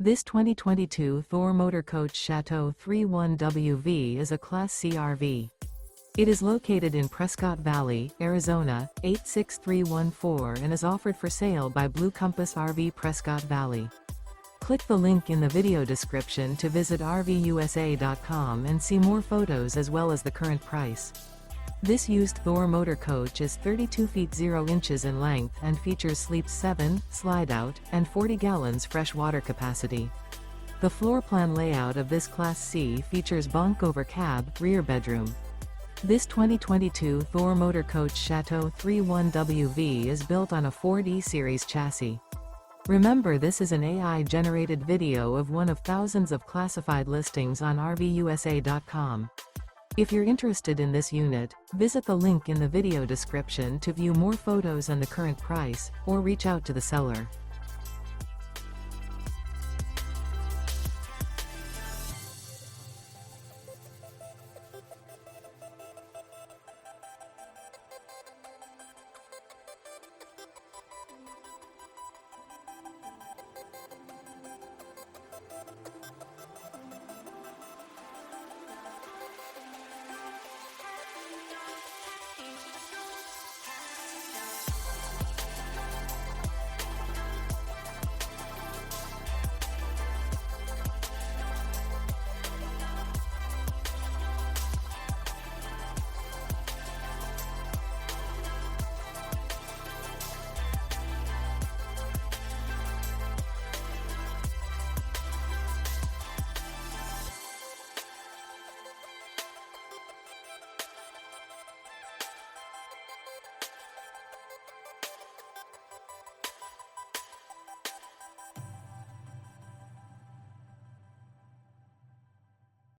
This 2022 Thor Motor Coach Chateau 31WV is a Class C RV. It is located in Prescott Valley, Arizona, 86314 and is offered for sale by Blue Compass RV Prescott Valley. Click the link in the video description to visit RVUSA.com and see more photos as well as the current price. This used Thor Motor Coach is 32 feet 0 inches in length and features sleeps 7, Slideout, and 40 gallons fresh water capacity. The floor plan layout of this Class C features Bunk Over Cab, rear bedroom. This 2022 Thor Motor Coach Chateau 31WV is built on a Ford E-Series chassis. Remember, this is an AI-generated video of one of thousands of classified listings on RVUSA.com. If you're interested in this unit, visit the link in the video description to view more photos and the current price, or reach out to the seller.